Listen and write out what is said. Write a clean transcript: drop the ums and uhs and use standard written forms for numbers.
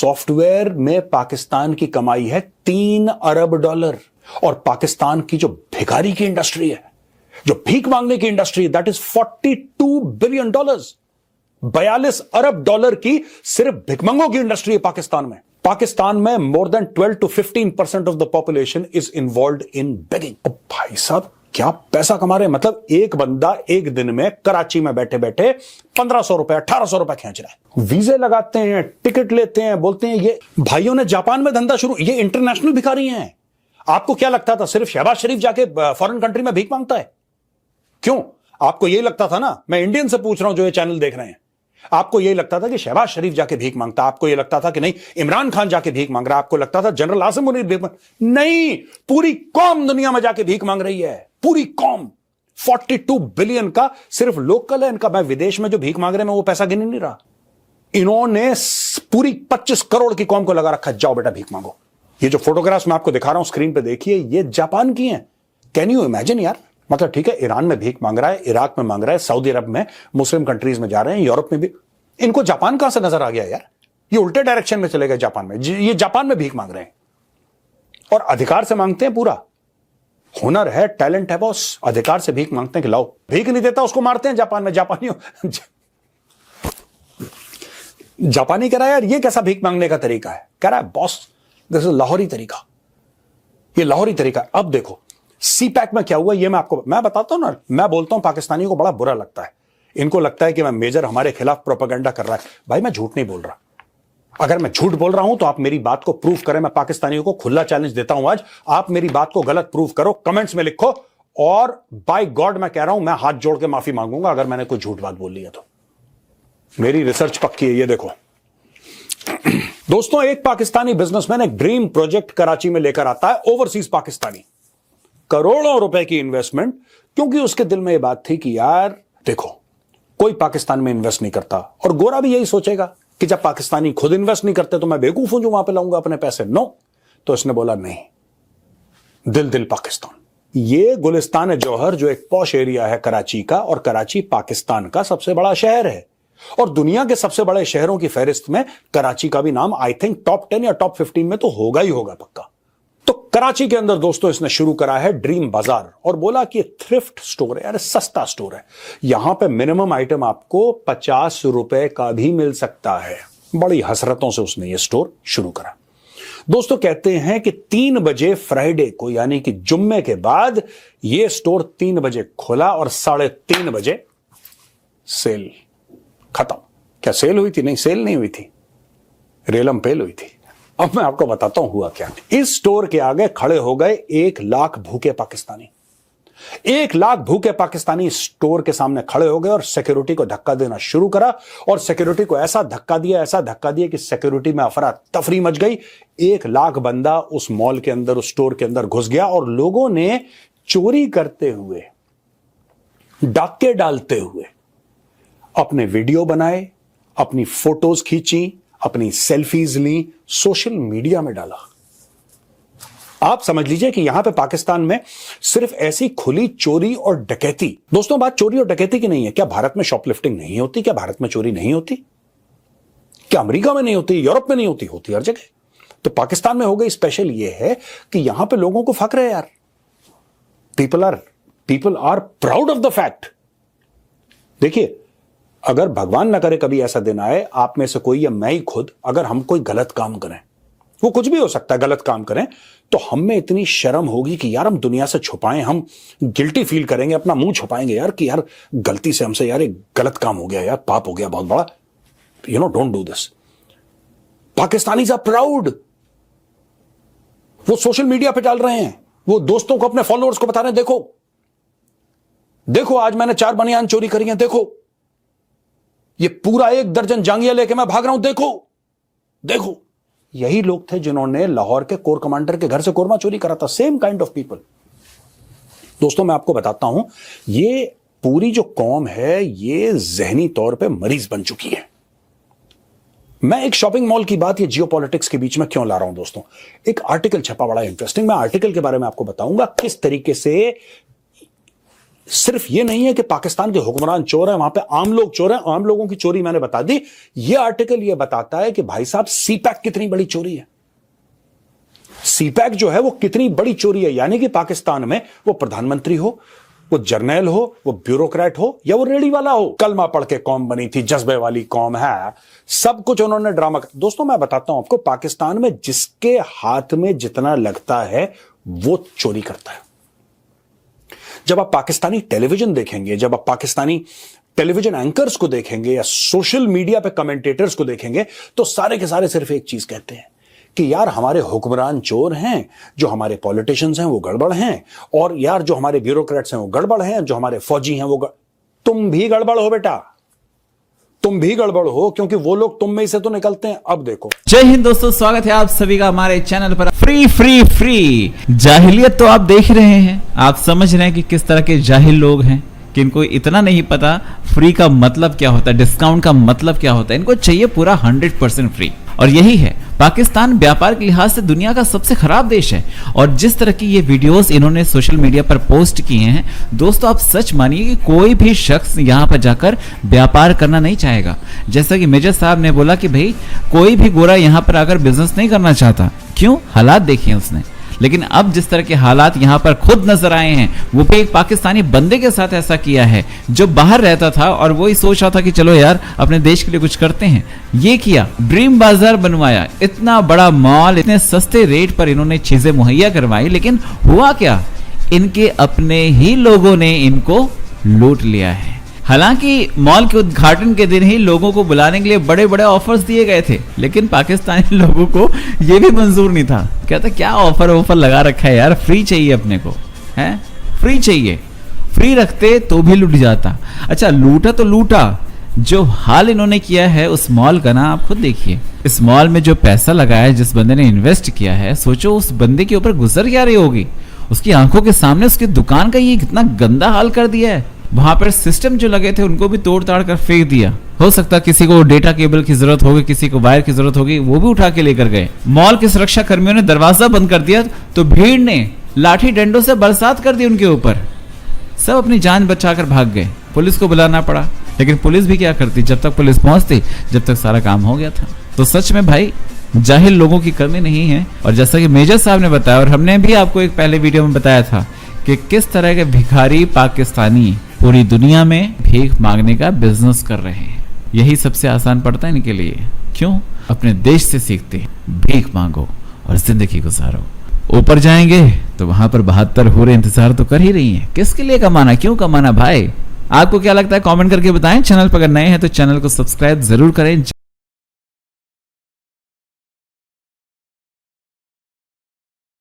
Software में पाकिस्तान की कमाई है $3 अरब। और पाकिस्तान की जो भिखारी की इंडस्ट्री है, जो भीख मांगने की इंडस्ट्री, दैट इज $42 बिलियन। $42 अरब की सिर्फ भिखमंगों की इंडस्ट्री है पाकिस्तान में। पाकिस्तान में more than 12 to 15% of the population is involve in begging. भाई साहब क्या पैसा कमा रहे हैं। मतलब एक बंदा एक दिन में कराची में बैठे बैठे 1500 रुपए 1800 रुपए खींच रहा है। वीजे लगाते हैं, टिकट लेते हैं, बोलते हैं ये भाइयों ने जापान में धंधा शुरू, ये इंटरनेशनल भिखारी हैं। आपको क्या लगता था सिर्फ शहबाज शरीफ जाके फॉरेन कंट्री में भीख मांगता है? क्यों? आपको यही लगता था ना? मैं इंडियन से पूछ रहा हूं जो ये चैनल देख रहे हैं, आपको यही लगता था कि शहबाज शरीफ जाके भीख मांगता? आपको यह लगता था कि नहीं इमरान खान जाके भीख मांग रहा? आपको लगता था जनरल आसिम मुनीर भीख मांग? नहीं, पूरी कौम दुनिया में जाके भीख मांग रही है, पूरी कौम। 42 बिलियन का सिर्फ लोकल है इनका। मैं विदेश में जो भीख मांग रहे हैं मैं वो पैसा गिन नहीं रहा। इन्होंने पूरी 25 करोड़ की कौम को लगा रखा, जाओ बेटा भीख मांगो। ये जो फोटोग्राफ्स मैं आपको दिखा रहा हूं स्क्रीन पे देखिए, ये जापान की हैं। कैन यू इमेजिन यार? मतलब ठीक है, ईरान में भीख मांग रहा है, इराक में मांग रहा है, सऊदी अरब में, मुस्लिम कंट्रीज में जा रहे हैं, यूरोप में भी। इनको जापान कहां से नजर आ गया यार? ये उल्टे डायरेक्शन में चले गए जापान में। ये जापान में भीख मांग रहे हैं और अधिकार से मांगते हैं। पूरा हुनर है, टैलेंट है बॉस, अधिकार से भीख मांगते हैं कि लाओ। भीख नहीं देता उसको मारते हैं जापान में। जापानी कह रहा है यार ये कैसा भीख मांगने का तरीका है? कह रहा है बॉस दिस इज लाहौरी तरीका, ये लाहौरी तरीका। अब देखो सीपैक में क्या हुआ ये मैं बताता हूं ना। मैं बोलता हूं पाकिस्तानियों को बड़ा बुरा लगता है, इनको लगता है कि मैं मेजर हमारे खिलाफ प्रोपेगेंडा कर रहा है। भाई मैं झूठ नहीं बोल रहा। अगर मैं झूठ बोल रहा हूं तो आप मेरी बात को प्रूफ करें। मैं पाकिस्तानियों को खुला चैलेंज देता हूं आज, आप मेरी बात को गलत प्रूफ करो, कमेंट्स में लिखो, और बाय गॉड मैं कह रहा हूं मैं हाथ जोड़ के माफी मांगूंगा अगर मैंने कोई झूठ बात बोल ली है तो। मेरी रिसर्च पक्की है। ये देखो दोस्तों, एक पाकिस्तानी बिजनेसमैन एक ड्रीम प्रोजेक्ट कराची में लेकर आता है, ओवरसीज पाकिस्तानी, करोड़ों रुपए की इन्वेस्टमेंट, क्योंकि उसके दिल में यह बात थी कि यार देखो कोई पाकिस्तान में इन्वेस्ट नहीं करता, और गोरा भी यही सोचेगा कि जब पाकिस्तानी खुद इन्वेस्ट नहीं करते तो मैं बेवकूफ हूं जो वहां पे लाऊंगा अपने पैसे। नो, तो इसने बोला नहीं, दिल पाकिस्तान। ये गुलिस्तान जौहर जो एक पॉश एरिया है कराची का, और कराची पाकिस्तान का सबसे बड़ा शहर है, और दुनिया के सबसे बड़े शहरों की फहरिस्त में कराची का भी नाम आई थिंक टॉप 10 या टॉप 15 में तो होगा ही होगा पक्का। तो कराची के अंदर दोस्तों इसने शुरू करा है ड्रीम बाजार, और बोला कि थ्रिफ्ट स्टोर है, यार सस्ता स्टोर है, यहां पे मिनिमम आइटम आपको 50 रुपए का भी मिल सकता है। बड़ी हसरतों से उसने ये स्टोर शुरू करा। दोस्तों कहते हैं कि 3 बजे फ्राइडे को, यानी कि जुम्मे के बाद, यह स्टोर 3 बजे खुला और 3:30 बजे सेल खत्म। क्या सेल हुई थी? नहीं, सेल नहीं हुई थी, रेलम पेल हुई थी। अब मैं आपको बताता हूं हुआ क्या। इस स्टोर के आगे खड़े हो गए 1 लाख भूखे पाकिस्तानी। 1 लाख भूखे पाकिस्तानी स्टोर के सामने खड़े हो गए और सिक्योरिटी को धक्का देना शुरू करा, और सिक्योरिटी को ऐसा धक्का दिया कि सिक्योरिटी में अफरा तफरी मच गई। 1 लाख बंदा उस मॉल के अंदर, उस स्टोर के अंदर घुस गया, और लोगों ने चोरी करते हुए, डाके डालते हुए अपने वीडियो बनाए, अपनी फोटोज खींची, अपनी सेल्फीज ली, सोशल मीडिया में डाला। आप समझ लीजिए कि यहां पे पाकिस्तान में सिर्फ ऐसी खुली चोरी और डकैती, दोस्तों बात चोरी और डकैती की नहीं है। क्या भारत में शॉपलिफ्टिंग नहीं होती? क्या भारत में चोरी नहीं होती? क्या अमेरिका में नहीं होती? यूरोप में नहीं होती? होती हर जगह। तो पाकिस्तान में हो गई स्पेशल ये है कि यहां पे लोगों को फक्र है यार। People are proud of the fact. देखिए, अगर भगवान ना करे कभी ऐसा दिन आए, आप में से कोई या मैं ही खुद, अगर हम कोई गलत काम करें, वो कुछ भी हो सकता है, गलत काम करें, तो हम में इतनी शर्म होगी कि यार हम दुनिया से छुपाएं, हम गिल्टी फील करेंगे, अपना मुंह छुपाएंगे यार कि यार गलती से हमसे यार एक गलत काम हो गया, यार पाप हो गया बहुत बड़ा, don't do this. Pakistanis are proud. वो सोशल मीडिया पे डाल रहे हैं, वो दोस्तों को, अपने फॉलोअर्स को बता रहे हैं, देखो आज मैंने 4 बनियान चोरी करी हैं, देखो ये पूरा 1 दर्जन जांगिया लेके मैं भाग रहा हूं, देखो। यही लोग थे जिन्होंने लाहौर के कोर कमांडर के घर से कोरमा चोरी करा था। Same kind of people. दोस्तों मैं आपको बताता हूं, ये पूरी जो कौम है ये जहनी तौर पे मरीज बन चुकी है। मैं एक शॉपिंग मॉल की बात ये जियोपॉलिटिक्स के बीच में क्यों ला रहा हूं दोस्तों? एक आर्टिकल छपा, बड़ा इंटरेस्टिंग। मैं आर्टिकल के बारे में आपको बताऊंगा किस तरीके से सिर्फ ये नहीं है कि पाकिस्तान के हुक्मरान चोर हैं, वहां पे आम लोग चोर हैं। आम लोगों की चोरी मैंने बता दी। ये आर्टिकल ये बताता है कि भाई साहब सीपैक कितनी बड़ी चोरी है। सीपैक जो है वो कितनी बड़ी चोरी है, यानी कि पाकिस्तान में वो प्रधानमंत्री हो, वो जर्नैल हो, वो ब्यूरोक्रेट हो, या वो रेडी वाला हो, कलमा पढ़ के कौम बनी थी, जज्बे वाली कौम है, सब कुछ उन्होंने ड्रामा। दोस्तों मैं बताता हूं आपको, पाकिस्तान में जिसके हाथ में जितना लगता है वो चोरी करता है। जब आप पाकिस्तानी टेलीविजन देखेंगे, जब आप पाकिस्तानी टेलीविजन एंकर्स को देखेंगे या सोशल मीडिया पे कमेंटेटर्स को देखेंगे, तो सारे के सारे सिर्फ एक चीज कहते हैं कि यार हमारे हुक्मरान चोर हैं, जो हमारे पॉलिटिशियंस हैं वो गड़बड़ हैं, और यार जो हमारे ब्यूरोक्रेट्स हैं वो गड़बड़ हैं, जो हमारे फौजी हैं वो तुम भी गड़बड़ हो बेटा, तुम भी गड़बड़ हो, क्योंकि वो लोग तुम में से तो निकलते हैं। अब देखो। जय हिंद दोस्तों, स्वागत है आप सभी का हमारे चैनल पर। फ्री फ्री फ्री जाहिलियत तो आप देख रहे हैं, आप समझ रहे हैं कि किस तरह के जाहिल लोग हैं, कि इनको इतना नहीं पता फ्री का मतलब क्या होता है, डिस्काउंट का मतलब क्या होता है। इनको चाहिए पूरा 100% फ्री। और यही है, पाकिस्तान व्यापार के लिहाज से दुनिया का सबसे खराब देश है। और जिस तरह की ये वीडियोस इन्होंने सोशल मीडिया पर पोस्ट किए हैं, दोस्तों आप सच मानिए कि कोई भी शख्स यहाँ पर जाकर व्यापार करना नहीं चाहेगा। जैसा कि मेजर साहब ने बोला कि भाई कोई भी गोरा यहाँ पर आकर बिजनेस नहीं करना चाहता। क्यों? हालात देखे उसने। लेकिन अब जिस तरह के हालात यहाँ पर खुद नजर आए हैं, वो भी एक पाकिस्तानी बंदे के साथ ऐसा किया है जो बाहर रहता था और वो ही सोच रहा था कि चलो यार अपने देश के लिए कुछ करते हैं। ये किया, ड्रीम बाजार बनवाया, इतना बड़ा मॉल, इतने सस्ते रेट पर इन्होंने चीजें मुहैया करवाई। लेकिन हुआ क्या? इनके अपने ही लोगों ने इनको लूट लिया है। हालांकि मॉल के उद्घाटन के दिन ही लोगों को बुलाने के लिए बड़े बड़े ऑफर्स दिए गए थे, लेकिन पाकिस्तानी लोगों को यह भी मंजूर नहीं था। कहता क्या ऑफर लगा रखा है यार, फ्री चाहिए अपने को, है फ्री चाहिए। फ्री रखते तो भी लूट जाता। अच्छा लूटा तो लूटा, जो हाल इन्होंने किया है उस मॉल का ना आप खुद देखिए। इस मॉल में जो पैसा लगाया है, जिस बंदे ने इन्वेस्ट किया है, सोचो उस बंदे के ऊपर गुजर क्या रही होगी। उसकी आंखों के सामने उसकी दुकान का ये कितना गंदा हाल कर दिया है। वहां पर सिस्टम जो लगे थे उनको भी तोड़ ताड़ कर फेंक दिया। हो सकता किसी को डेटा केबल की जरूरत होगी, किसी को वायर की जरूरत होगी, वो भी उठा के लेकर गए। मॉल के सुरक्षा कर्मियों ने दरवाजा बंद कर दिया तो भीड़ ने लाठी डंडों से बरसात कर दी उनके ऊपर। सब अपनी जान बचाकर भाग गए। पुलिस को बुलाना पड़ा, लेकिन पुलिस भी क्या करती, जब तक पुलिस पहुंचती जब तक सारा काम हो गया था। तो सच में भाई जाहिल लोगों की कमी नहीं है। और जैसा कि मेजर साहब ने बताया, और हमने भी आपको एक पहले वीडियो में बताया था कि किस तरह के भिखारी पाकिस्तानी पूरी दुनिया में भीख मांगने का बिजनेस कर रहे हैं। यही सबसे आसान पड़ता है इनके लिए। क्यों? अपने देश से सीखते हैं, भीख मांगो और जिंदगी गुजारो। ऊपर जाएंगे तो वहां पर 72 हूरें इंतजार तो कर ही रही हैं। किसके लिए कमाना, क्यों कमाना भाई? आपको क्या लगता है कमेंट करके बताएं। चैनल पर अगर नए हैं तो चैनल को सब्सक्राइब जरूर करें।